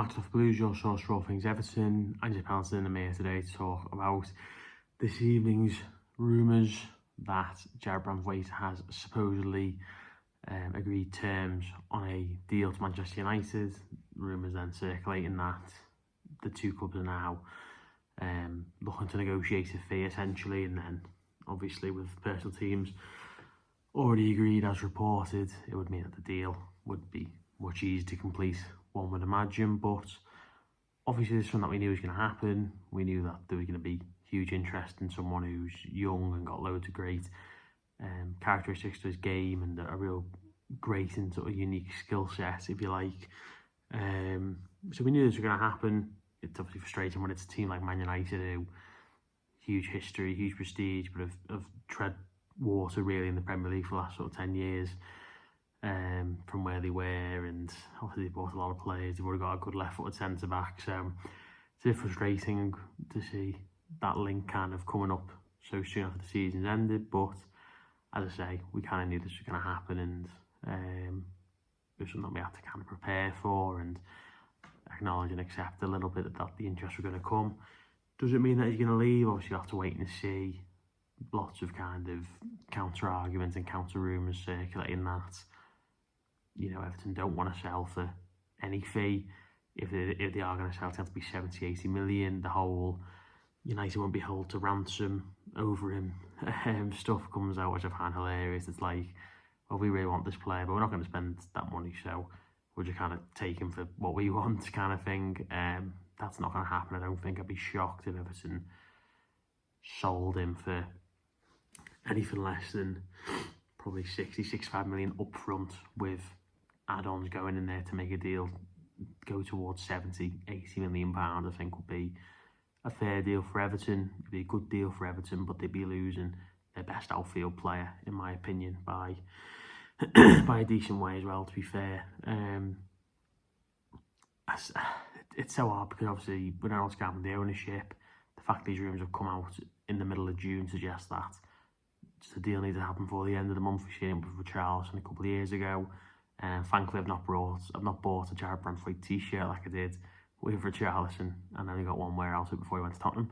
matched off Blues, your source for all things Everton. Angie Pallister and I'm here today to talk about this evening's rumours that Jarrad Branthwaite has supposedly agreed terms on a deal to Manchester United. Rumours then circulating that the two clubs are now looking to negotiate a fee essentially, and then obviously with personal teams already agreed as reported, it would mean that the deal would be much easier to complete, one would imagine. But obviously this is something that we knew was going to happen. We knew that there was going to be huge interest in someone who's young and got loads of great characteristics to his game and a real great and sort of unique skill set, if you like. So we knew this was going to happen. It's obviously frustrating when it's a team like Man United who huge history, huge prestige, but have tread water really in the Premier League for the last sort of 10 years. From where they were, and obviously they bought a lot of players. They've already got a good left-footed centre-back, so it's a bit frustrating to see that link kind of coming up so soon after the season's ended. But as I say, we kind of knew this was going to happen, and it was something we had to kind of prepare for and acknowledge and accept a little bit that the interest were going to come. Does it mean that he's going to leave? Obviously you have to wait and see. Lots of kind of counter arguments and counter rumours circulating that, you know, Everton don't want to sell for any fee. If they are going to sell, it has to be 70-80 million. The whole United won't be held to ransom over him stuff comes out, which I find hilarious. It's like, well, we really want this player, but we're not going to spend that money, so we'll just kind of take him for what we want, kind of thing. That's not going to happen, I don't think. I'd be shocked if Everton sold him for anything less than probably 60-65 million up front, with add-ons going in there to make a deal go towards 70-80 million pounds. I think would be a fair deal for Everton. It'd be a good deal for Everton, but they'd be losing their best outfield player, in my opinion, by by a decent way as well, to be fair. It's so hard because obviously we don't know what's going to happen with the ownership. The fact these rumours have come out in the middle of June suggests that the deal needs to happen before the end of the month. We've seen it with Richarlison a couple of years ago. Thankfully, I've not bought a Jarrad Branthwaite t-shirt like I did with Richarlison, and only got one wear out of it before he went to Tottenham.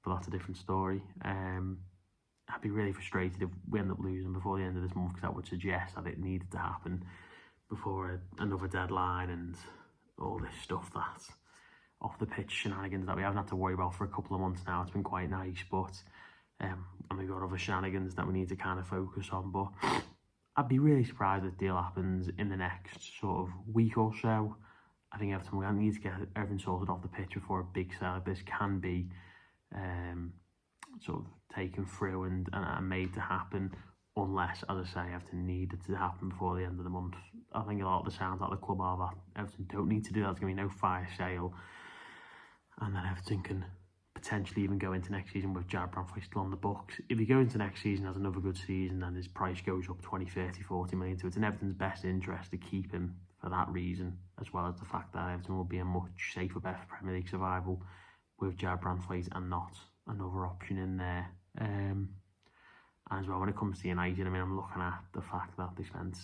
But that's a different story. I'd be really frustrated if we end up losing before the end of this month, because that would suggest that it needed to happen before another deadline and all this stuff that's off the pitch shenanigans that we haven't had to worry about for a couple of months now. It's been quite nice, but and we've got other shenanigans that we need to kind of focus on. But I'd be really surprised if the deal happens in the next sort of week or so. I think Everton will need to get everything sorted off the pitch before a big sale like this can be sort of taken through and made to happen, unless, as I say, Everton needed to happen before the end of the month. I think a lot of the sounds at the club are that Everton don't need to do that. There's going to be no fire sale, and then Everton can potentially even go into next season with Jarrad Branthwaite still on the books. If he goes into next season as another good season and his price goes up 20, 30, 40 million, so it's in Everton's best interest to keep him for that reason, as well as the fact that Everton will be a much safer bet for Premier League survival with Jarrad Branthwaite and not another option in there. And as well, when it comes to United, I mean, I'm looking at the fact that they spent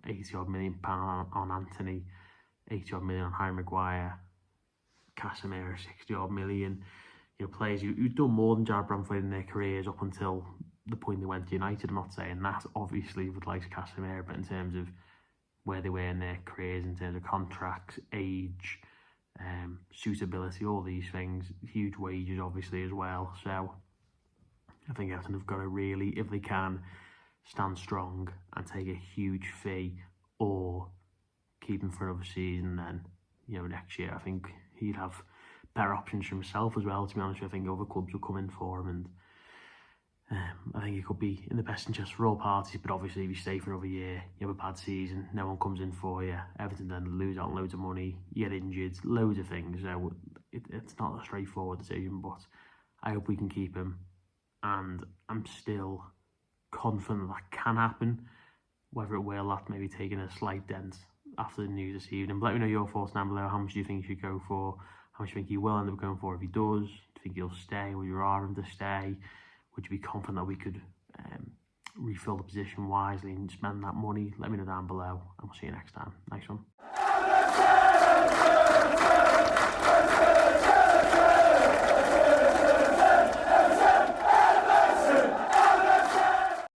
£80-odd million on Anthony, 80-odd million on Harry Maguire, Casemiro 60-odd million. You know, players who've done more than Jarrad Branthwaite in their careers up until the point they went to United. I'm not saying that, obviously, with like Casemiro, but in terms of where they were in their careers, in terms of contracts, age, suitability, all these things, huge wages obviously as well. So I think Everton have got to really, if they can, stand strong and take a huge fee, or keep him for another season. Then, you know, next year I think he'd have better options for himself as well, to be honest. I think other clubs will come in for him, and I think it could be in the best interest for all parties. But obviously if you stay for another year, you have a bad season, no one comes in for you, Everton then lose out loads of money, you get injured, loads of things. So it's not a straightforward decision, but I hope we can keep him, and I'm still confident that can happen. Whether it will, that maybe taking a slight dent after the news this evening. But let me know your thoughts down below. How much do you think he should go for? How much do you think he will end up going for if he does? Do you think he'll stay? Would you rather him to stay? Would you be confident that we could refill the position wisely and spend that money? Let me know down below, and we'll see you next time. Nice one.